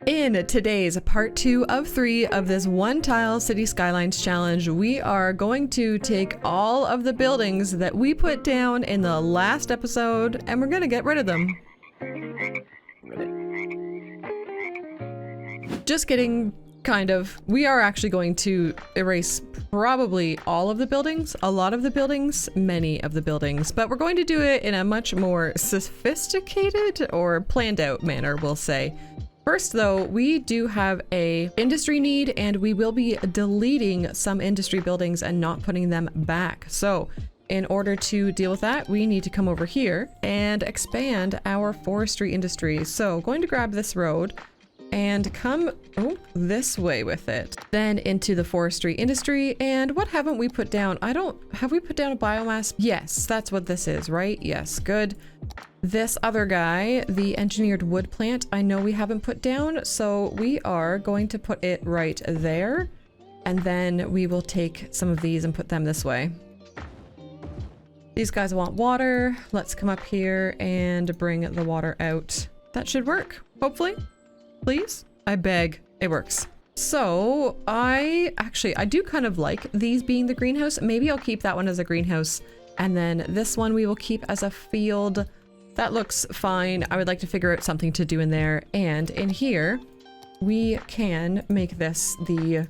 In today's part 2 of 3 of this one tile city skylines challenge, we are going to take all of the buildings that we put down in the last episode and we're going to get rid of them. Just kidding, kind of. We are actually going to erase probably all of the buildings, a lot of the buildings, many of the buildings, but we're going to do it in a much more sophisticated or planned out manner, we'll say. First though, we do have a industry need and we will be deleting some industry buildings and not putting them back. So in order to deal with that, we need to come over here and expand our forestry industry. So going to grab this road and come this way with it. Then into the forestry industry. And what haven't we put down? Have we put down a biomass? Yes, that's what this is, right? Yes, good. This other guy, the engineered wood plant, I know we haven't put down, so we are going to put it right there. And then we will take some of these and put them this way. These guys want water. Let's come up here and bring the water out. That should work, hopefully. Please? I beg. It works. So I do kind of like these being the greenhouse. Maybe I'll keep that one as a greenhouse. And then this one we will keep as a field. That looks fine. I would like to figure out something to do in there. And in here, we can make this the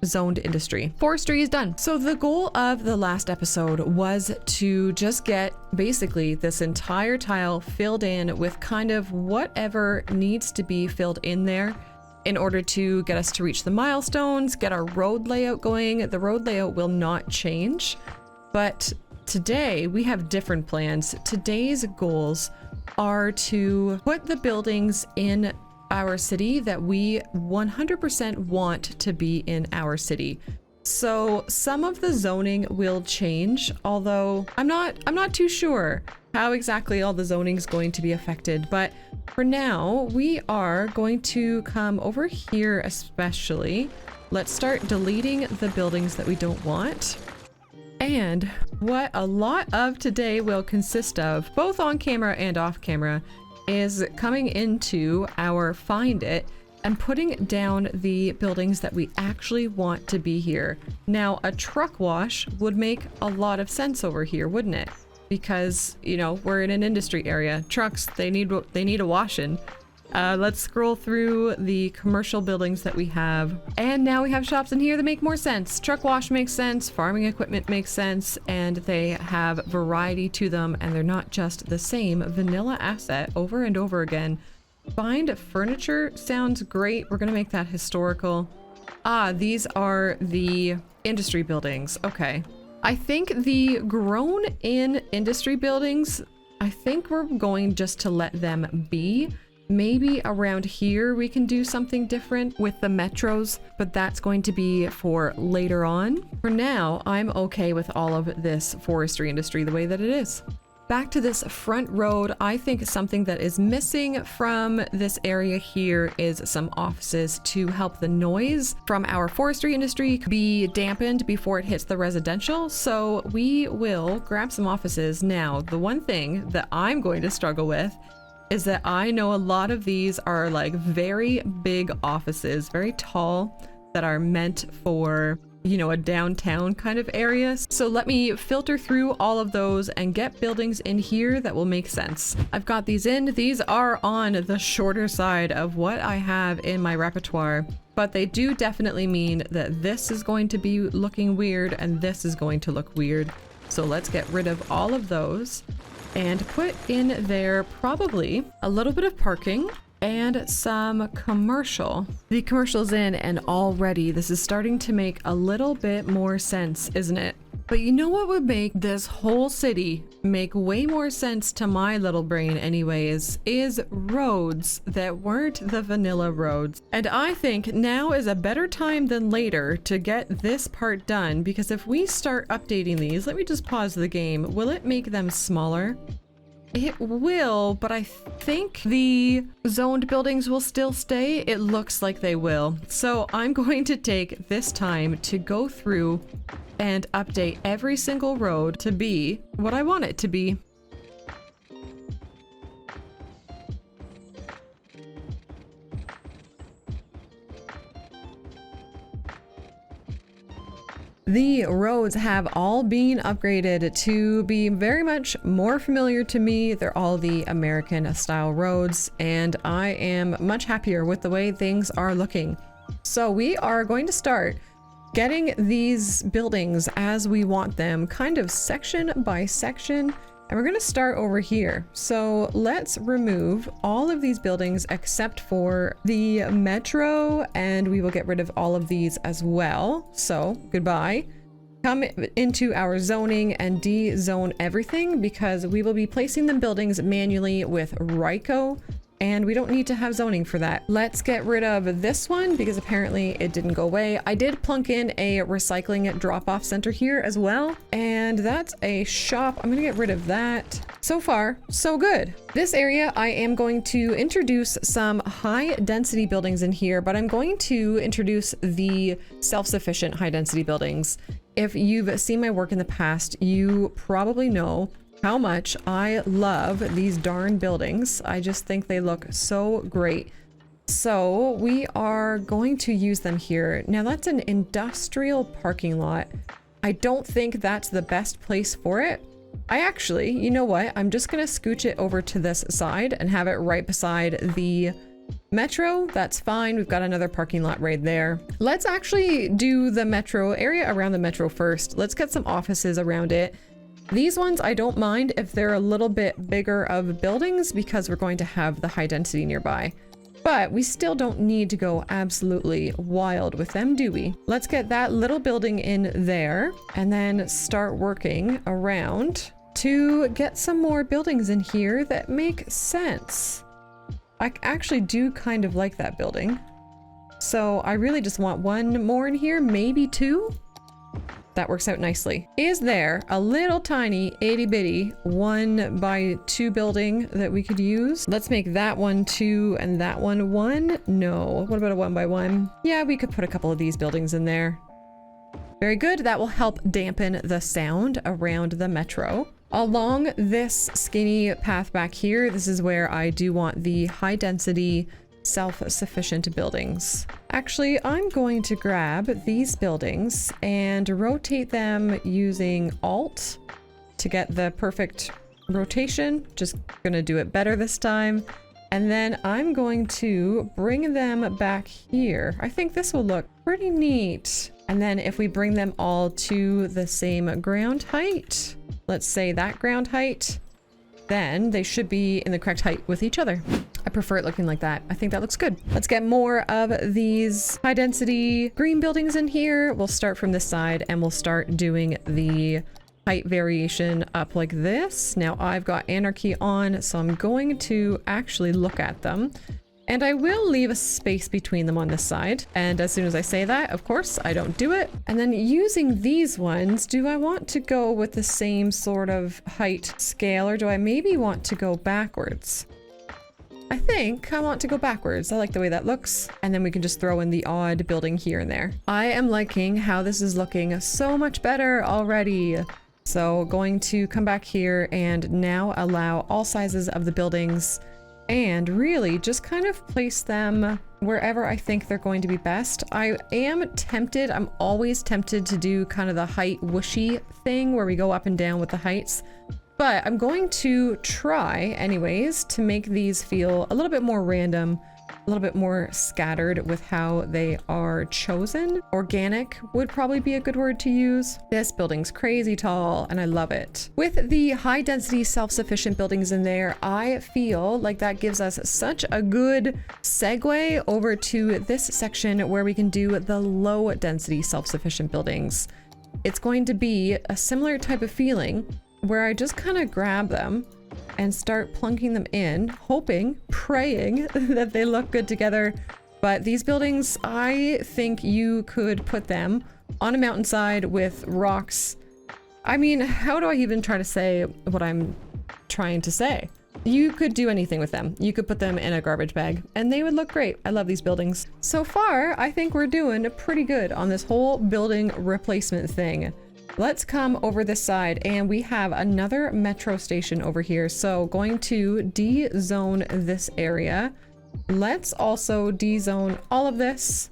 zoned industry. Forestry is done. So the goal of the last episode was to just get basically this entire tile filled in with kind of whatever needs to be filled in there in order to get us to reach the milestones, get our road layout going. The road layout will not change, but today we have different plans. Today's goals are to put the buildings in our city that we 100% want to be in our city. So some of the zoning will change, although I'm not too sure how exactly all the zoning is going to be affected. But for now, we are going to come over here especially. Let's start deleting the buildings that we don't want. And what a lot of today will consist of, both on camera and off camera, is coming into our Find It and putting down the buildings that we actually want to be here. Now, a truck wash would make a lot of sense over here, wouldn't it? Because, you know, we're in an industry area. Trucks, they need a washing. Let's scroll through the commercial buildings that we have. And now we have shops in here that make more sense. Truck wash makes sense, farming equipment makes sense, and they have variety to them, and they're not just the same vanilla asset over and over again. Find furniture sounds great. We're gonna make that historical. Ah, these are the industry buildings. Okay. I think the grown in industry buildings, I think we're going just to let them be. Maybe around here we can do something different with the metros, but that's going to be for later on. For now, I'm okay with all of this forestry industry the way that it is. Back to this front road, I think something that is missing from this area here is some offices to help the noise from our forestry industry be dampened before it hits the residential. So we will grab some offices. Now, the one thing that I'm going to struggle with is that I know a lot of these are like very big offices, very tall, that are meant for, you know, a downtown kind of area. So let me filter through all of those and get buildings in here that will make sense. I've got these in. These are on the shorter side of what I have in my repertoire, but they do definitely mean that this is going to be looking weird and this is going to look weird. So let's get rid of all of those and put in there probably a little bit of parking and some commercial. The commercial's in and already this is starting to make a little bit more sense, isn't it? But you know what would make this whole city make way more sense to my little brain anyways, is roads that weren't the vanilla roads. And I think now is a better time than later to get this part done, because if we start updating these, let me just pause the game. Will it make them smaller? It will, but I think the zoned buildings will still stay. It looks like they will. So I'm going to take this time to go through and update every single road to be what I want it to be. The roads have all been upgraded to be very much more familiar to me. They're all the American style roads, and I am much happier with the way things are looking. So we are going to start getting these buildings as we want them, kind of section by section. And we're going to start over here. So let's remove all of these buildings except for the metro, and we will get rid of all of these as well. So goodbye. Come into our zoning and de-zone everything, because we will be placing them buildings manually with Ryko, and we don't need to have zoning for that. Let's get rid of this one because apparently it didn't go away. I did plunk in a recycling drop-off center here as well, and that's a shop. I'm gonna get rid of that. So far, so good. This area, I am going to introduce some high density buildings in here, but I'm going to introduce the self-sufficient high density buildings. If you've seen my work in the past, you probably know how much I love these darn buildings. I just think they look so great. So we are going to use them here. Now that's an industrial parking lot. I don't think that's the best place for it. I actually, you know what? I'm just gonna scooch it over to this side and have it right beside the metro. That's fine. We've got another parking lot right there. Let's actually do the metro area around the metro first. Let's get some offices around it. These ones, I don't mind if they're a little bit bigger of buildings because we're going to have the high density nearby. But we still don't need to go absolutely wild with them, do we? Let's get that little building in there and then start working around to get some more buildings in here that make sense. I actually do kind of like that building. So I really just want one more in here, maybe two. That works out nicely. Is there a little tiny itty bitty 1x2 building that we could use? Let's make that one 2 and that one 1. No. What about a 1x1? Yeah, we could put a couple of these buildings in there. Very good. That will help dampen the sound around the metro. Along this skinny path back here, this is where I do want the high density self-sufficient buildings. Actually, I'm going to grab these buildings and rotate them using Alt to get the perfect rotation. Just gonna do it better this time. And then I'm going to bring them back here. I think this will look pretty neat. And then if we bring them all to the same ground height, let's say that ground height, then they should be in the correct height with each other. I prefer it looking like that. I think that looks good. Let's get more of these high density green buildings in here. We'll start from this side and we'll start doing the height variation up like this. Now I've got anarchy on, so I'm going to actually look at them. And I will leave a space between them on this side. And as soon as I say that, of course, I don't do it. And then using these ones, do I want to go with the same sort of height scale, or do I maybe want to go backwards? I think I want to go backwards. I like the way that looks. And then we can just throw in the odd building here and there. I am liking how this is looking so much better already. So going to come back here and now allow all sizes of the buildings and really just kind of place them wherever I think they're going to be best. I am tempted, I'm always tempted to do kind of the height whooshy thing where we go up and down with the heights, but I'm going to try anyways to make these feel a little bit more random, a little bit more scattered with how they are chosen. Organic would probably be a good word to use. This building's crazy tall and I love it. With the high density self-sufficient buildings in there, I feel like that gives us such a good segue over to this section where we can do the low density self-sufficient buildings. It's going to be a similar type of feeling where I just kind of grab them and start plunking them in, hoping, praying that they look good together. But these buildings, I think you could put them on a mountainside with rocks. I mean, how do I even try to say what I'm trying to say? You could do anything with them. You could put them in a garbage bag and they would look great. I love these buildings. So far, I think we're doing pretty good on this whole building replacement thing. Let's come over this side and we have another metro station over here. So going to de-zone this area. Let's also de-zone all of this.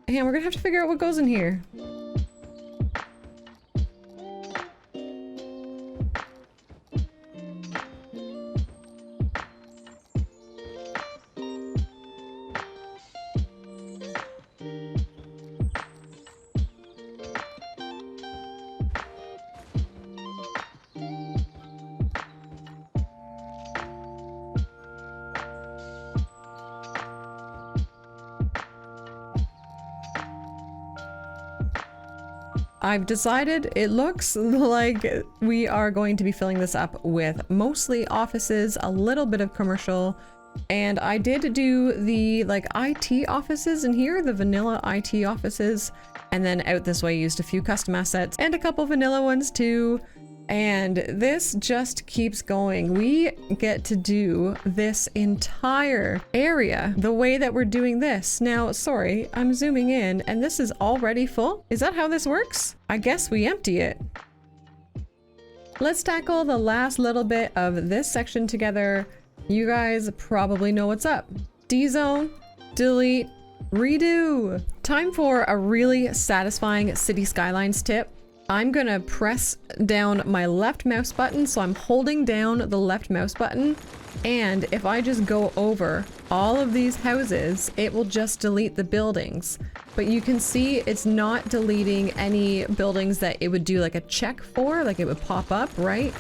And we're gonna have to figure out what goes in here. I've decided it looks like we are going to be filling this up with mostly offices, a little bit of commercial, and I did do the like IT offices in here, the vanilla IT offices, and then out this way used a few custom assets and a couple vanilla ones too. And this just keeps going. We get to do this entire area the way that we're doing this. Now, sorry, I'm zooming in and this is already full. Is that how this works? I guess we empty it. Let's tackle the last little bit of this section together. You guys probably know what's up. D-zone, delete, redo. Time for a really satisfying city skylines tip. I'm gonna press down my left mouse button, so I'm holding down the left mouse button, and if I just go over all of these houses, it will just delete the buildings. But you can see it's not deleting any buildings that it would do like a check for, like it would pop up, right?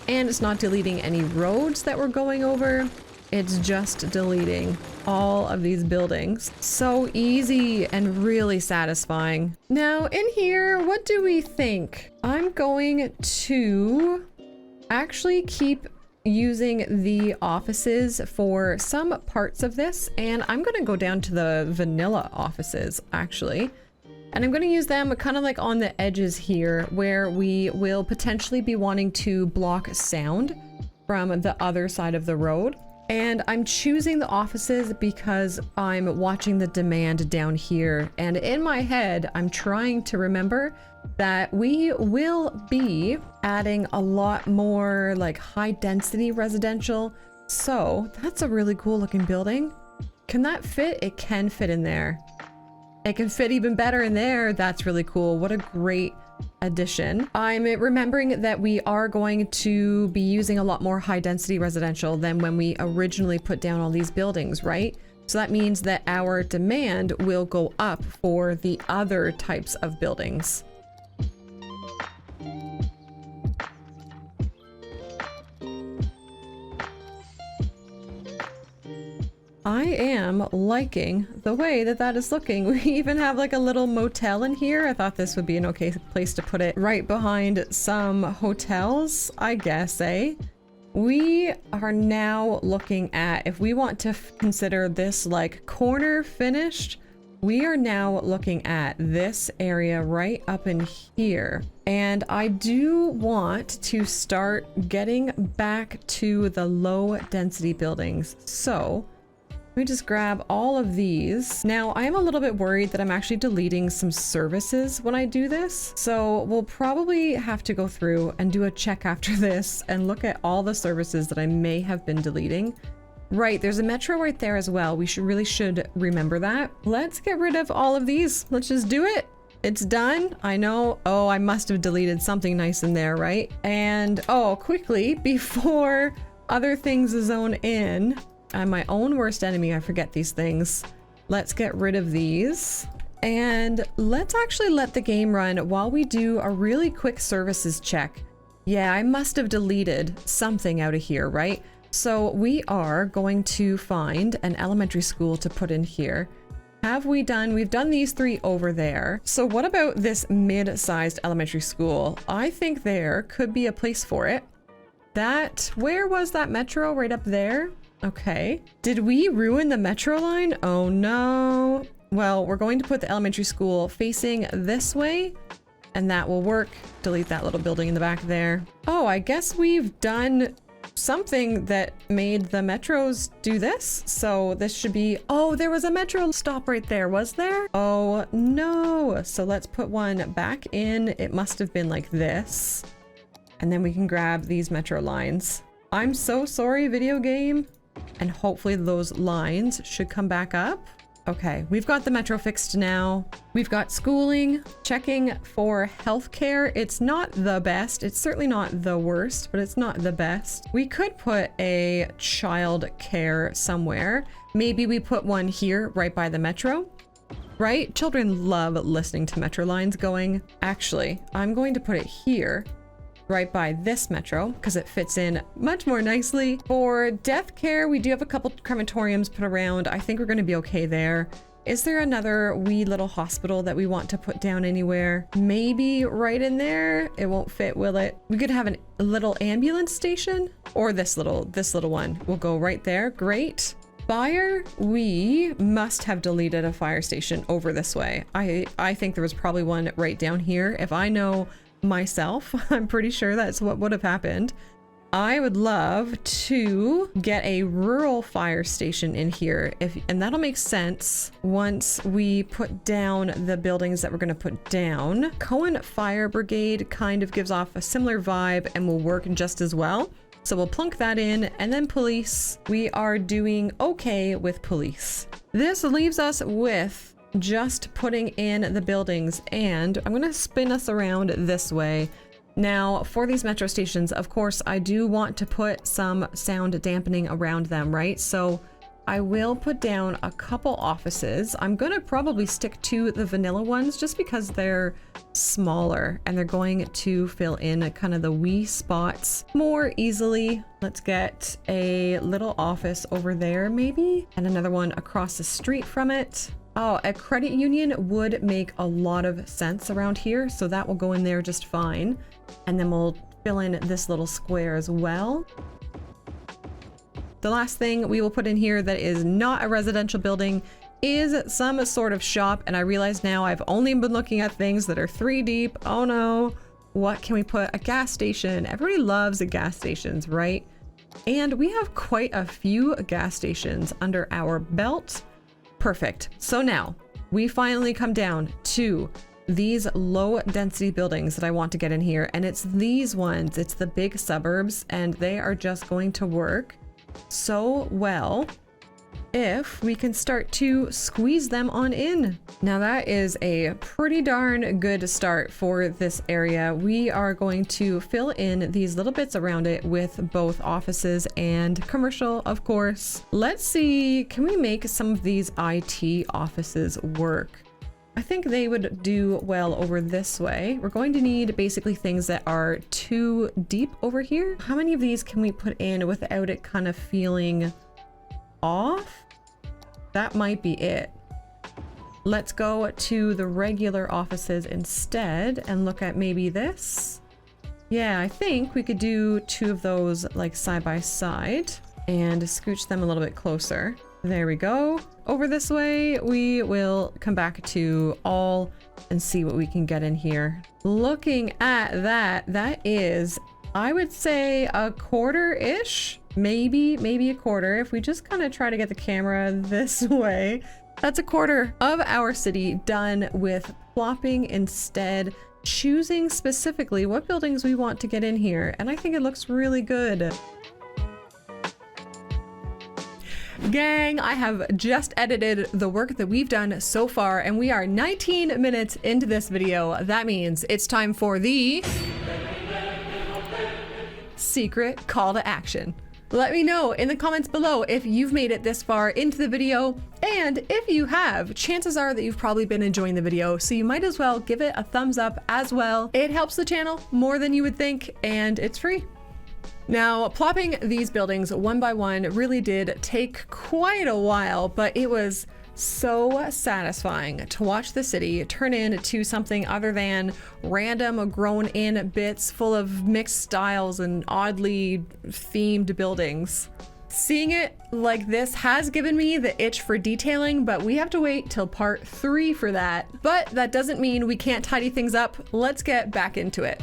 And it's not deleting any roads that we're going over. It's just deleting all of these buildings. So easy and really satisfying. Now in here, what do we think? I'm going to actually keep using the offices for some parts of this, and I'm gonna go down to the vanilla offices actually. And I'm going to use them kind of like on the edges here where we will potentially be wanting to block sound from the other side of the road. And I'm choosing the offices because I'm watching the demand down here. And in my head, I'm trying to remember that we will be adding a lot more like high density residential. So that's a really cool looking building. Can that fit? It can fit in there. It can fit even better in there. That's really cool. What a great addition. I'm remembering that we are going to be using a lot more high density residential than when we originally put down all these buildings, right? So that means that our demand will go up for the other types of buildings. I am liking the way that that is looking. We even have like a little motel in here. I thought this would be an okay place to put it right behind some hotels, I guess, eh? We are now looking at, if we want to consider this like corner finished, we are now looking at this area right up in here. And I do want to start getting back to the low density buildings. So let me just grab all of these. Now, I am a little bit worried that I'm actually deleting some services when I do this. So we'll probably have to go through and do a check after this and look at all the services that I may have been deleting. Right, there's a metro right there as well. We really should remember that. Let's get rid of all of these. Let's just do it. It's done. I know. Oh, I must have deleted something nice in there, right? And oh, quickly, before other things zone in, I'm my own worst enemy. I forget these things. Let's get rid of these. And let's actually let the game run while we do a really quick services check. Yeah, I must have deleted something out of here, right? So we are going to find an elementary school to put in here. Have we done? We've done these three over there. So what about this mid-sized elementary school? I think there could be a place for it. Where was that metro? Right up there? Okay. Did we ruin the metro line? Oh no. Well, we're going to put the elementary school facing this way, and that will work. Delete that little building in the back there. Oh, I guess we've done something that made the metros do this. So this should be, oh, there was a metro stop right there, was there? Oh no. So let's put one back in. It must have been like this. And then we can grab these metro lines. I'm so sorry, video game. And hopefully those lines should come back up. Okay, we've got the metro fixed now. We've got schooling, checking for healthcare. It's not the best. It's certainly not the worst, but it's not the best. We could put a child care somewhere. Maybe we put one here right by the metro, right? Children love listening to metro lines going. Actually, I'm going to put it here, right by this metro, because it fits in much more nicely. For death care, we do have a couple crematoriums put around. I think we're going to be okay there. Is there another wee little hospital that we want to put down anywhere? Maybe right in there. It won't fit, will it? We could have a little ambulance station, or this little one will go right there. Great. Fire, we must have deleted a fire station over this way. I think there was probably one right down here. If I know myself, I'm pretty sure that's what would have happened. I would love to get a rural fire station in here, and that'll make sense once we put down the buildings that we're going to put down. Cohen Fire Brigade kind of gives off a similar vibe and will work just as well. So we'll plunk that in, and then police. We are doing okay with police. This leaves us with just putting in the buildings, and I'm going to spin us around this way. Now, for these metro stations, of course, I do want to put some sound dampening around them, right? So I will put down a couple offices. I'm going to probably stick to the vanilla ones just because they're smaller and they're going to fill in kind of the wee spots more easily. Let's get a little office over there maybe, and another one across the street from it. Oh, a credit union would make a lot of sense around here, so that will go in there just fine. And then we'll fill in this little square as well. The last thing we will put in here that is not a residential building is some sort of shop. And I realize now I've only been looking at things that are 3 deep. Oh no. What can we put? A gas station. Everybody loves the gas stations, right? And we have quite a few gas stations under our belt. Perfect. So now we finally come down to these low density buildings that I want to get in here. And it's these ones. It's the big suburbs, and they are just going to work so well if we can start to squeeze them on in. Now that is a pretty darn good start for this area. We are going to fill in these little bits around it with both offices and commercial, of course. Let's see, can we make some of these IT offices work? I think they would do well over this way. We're going to need basically things that are 2 deep over here. How many of these can we put in without it kind of feeling off? That might be it. Let's go to the regular offices instead and look at maybe this. Yeah, I think we could do 2 of those like side by side and scooch them a little bit closer. There we go. Over this way, we will come back to all and see what we can get in here. Looking at that, that is, I would say a quarter-ish, maybe a quarter. If we just kind of try to get the camera this way, that's a quarter of our city done with plopping instead, choosing specifically what buildings we want to get in here. And I think it looks really good. Gang, I have just edited the work that we've done so far, and we are 19 minutes into this video. That means it's time for the secret call to action. Let me know in the comments below if you've made it this far into the video, and if you have, chances are that you've probably been enjoying the video, so you might as well give it a thumbs up as well. It helps the channel more than you would think, and it's free. Now, plopping these buildings one by one really did take quite a while, but it was so satisfying to watch the city turn into something other than random grown in bits full of mixed styles and oddly themed buildings. Seeing it like this has given me the itch for detailing, but we have to wait till part 3 for that. But that doesn't mean we can't tidy things up. Let's get back into it.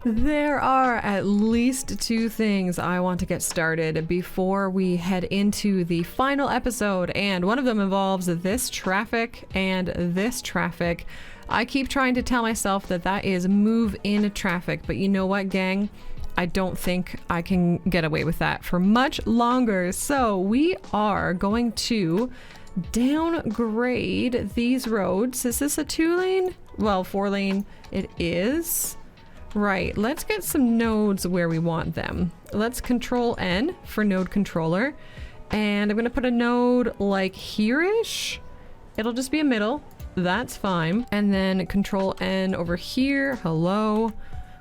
There are at least 2 things I want to get started before we head into the final episode, and one of them involves this traffic and this traffic. I keep trying to tell myself that that is move in traffic, but you know what, gang? I don't think I can get away with that for much longer. So we are going to downgrade these roads. Is this a 2-lane? Well, 4-lane it is. Right, let's get some nodes where we want them. Let's Control N for node controller. And I'm gonna put a node like here-ish. It'll just be a middle. That's fine. And then Control N over here. Hello.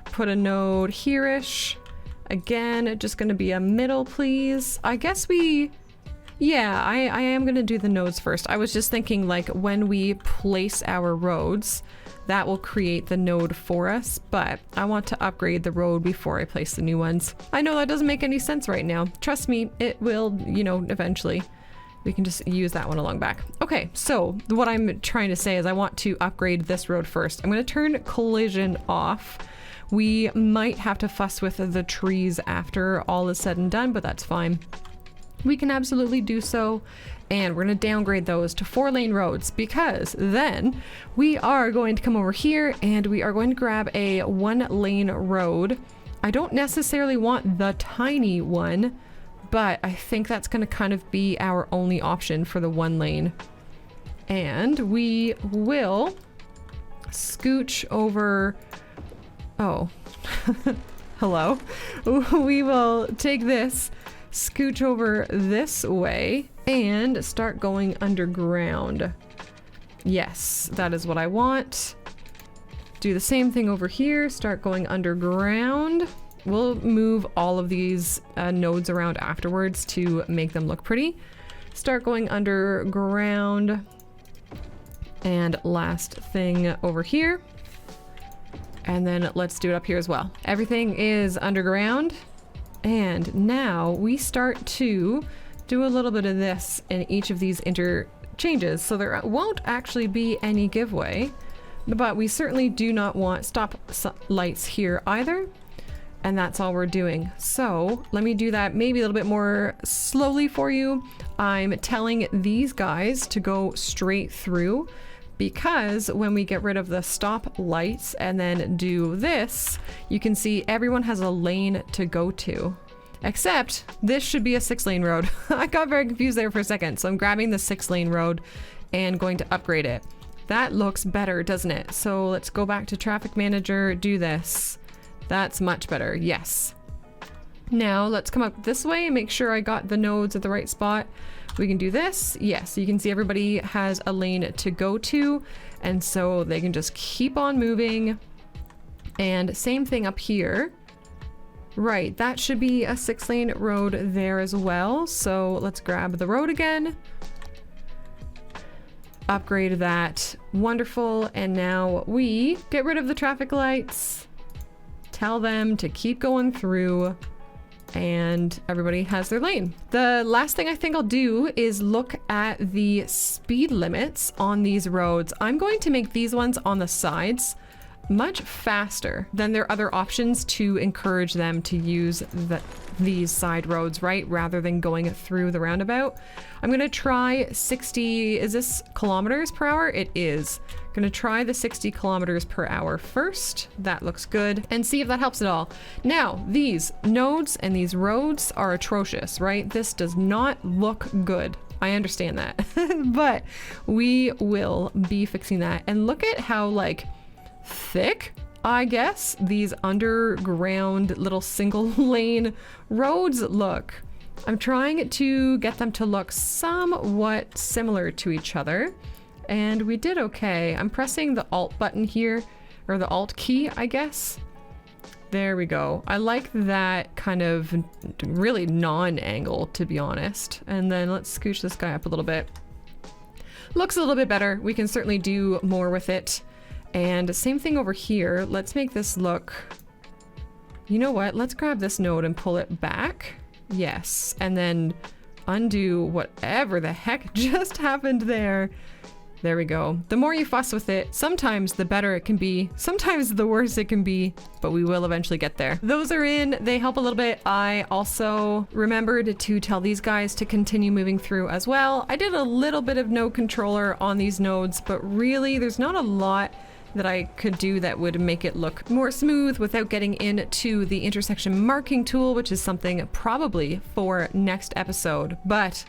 Put a node here-ish. Again, just gonna be a middle, please. I guess yeah, I am gonna do the nodes first. I was just thinking like when we place our roads, that will create the node for us, but I want to upgrade the road before I place the new ones. I know that doesn't make any sense right now. Trust me, it will, you know, eventually. We can just use that one along back. Okay, so what I'm trying to say is I want to upgrade this road first. I'm gonna turn collision off. We might have to fuss with the trees after all is said and done, but that's fine. We can absolutely do so. And we're gonna downgrade those to 4-lane roads because then we are going to come over here and we are going to grab a 1-lane road. I don't necessarily want the tiny one, but I think that's gonna kind of be our only option for the 1-lane. And we will scooch over, oh, hello. We will take this, scooch over this way, and start going underground. Yes, that is what I want. Do the same thing over here, start going underground. We'll move all of these nodes around afterwards to make them look pretty. Start going underground. And last thing over here. And then let's do it up here as well. Everything is underground. And now we start to do a little bit of this in each of these interchanges. So there won't actually be any giveaway, but we certainly do not want stop lights here either. And that's all we're doing. So let me do that maybe a little bit more slowly for you. I'm telling these guys to go straight through because when we get rid of the stop lights and then do this, you can see everyone has a lane to go to. Except this should be a 6-lane road. I got very confused there for a second. So I'm grabbing the 6-lane road and going to upgrade it. That looks better, doesn't it? So let's go back to traffic manager, do this. That's much better, yes. Now let's come up this way and make sure I got the nodes at the right spot. We can do this. Yes, you can see everybody has a lane to go to. And so they can just keep on moving. And same thing up here. Right, that should be a 6-lane road there as well. So let's grab the road again. Upgrade that. Wonderful. And now we get rid of the traffic lights. Tell them to keep going through. And everybody has their lane. The last thing I think I'll do is look at the speed limits on these roads. I'm going to make these ones on the sides much faster than their other options to encourage them to use these side roads, right? Rather than going through the roundabout. I'm gonna try 60, is this kilometers per hour? It is. Gonna try the 60 kilometers per hour first. That looks good. And see if that helps at all. Now, these nodes and these roads are atrocious, right? This does not look good. I understand that, but we will be fixing that. And look at how like thick, I guess, these underground little single lane roads look. I'm trying to get them to look somewhat similar to each other, and we did okay. I'm pressing the Alt button here, or the Alt key, I guess. There we go. I like that kind of really non-angle, to be honest. And then let's scooch this guy up a little bit. Looks a little bit better. We can certainly do more with it. And same thing over here. Let's make this look, you know what? Let's grab this node and pull it back. Yes. And then undo whatever the heck just happened there. There we go. The more you fuss with it, sometimes the better it can be, sometimes the worse it can be, but we will eventually get there. Those are in, they help a little bit. I also remembered to tell these guys to continue moving through as well. I did a little bit of node controller on these nodes, but really there's not a lot that I could do that would make it look more smooth without getting into the intersection marking tool, which is something probably for next episode. But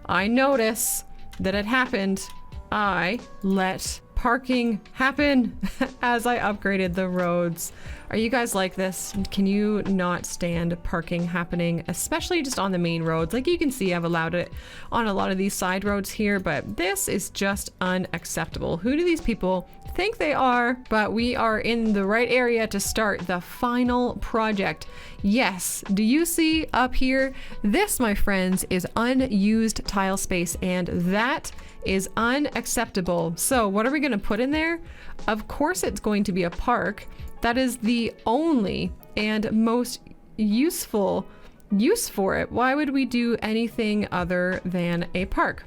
I notice that it happened. I let parking happen as I upgraded the roads. Are you guys like this? Can you not stand parking happening, especially just on the main roads? Like you can see, I've allowed it on a lot of these side roads here, but this is just unacceptable. Who do these people think they are? But we are in the right area to start the final project. Yes, do you see up here? This, my friends, is unused tile space, and that is unacceptable. So what are we going to put in there? Of course it's going to be a park. That is the only and most useful use for it. Why would we do anything other than a park?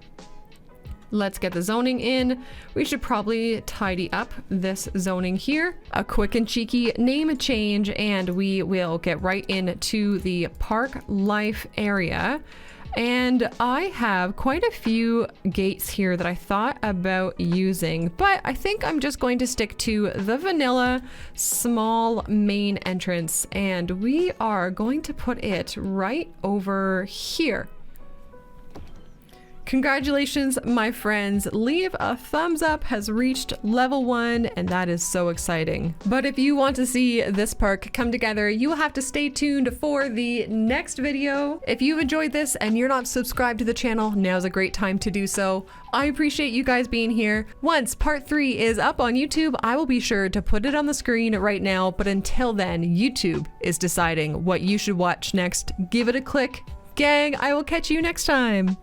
Let's get the zoning in. We should probably tidy up this zoning here. A quick and cheeky name change, and we will get right into the park life area. And I have quite a few gates here that I thought about using, but I think I'm just going to stick to the vanilla small main entrance, and we are going to put it right over here. Congratulations, my friends. Leave a thumbs up has reached level 1, and that is so exciting. But if you want to see this park come together, you will have to stay tuned for the next video. If you've enjoyed this and you're not subscribed to the channel, now's a great time to do so. I appreciate you guys being here. Once part 3 is up on YouTube, I will be sure to put it on the screen right now, but until then, YouTube is deciding what you should watch next. Give it a click. Gang, I will catch you next time.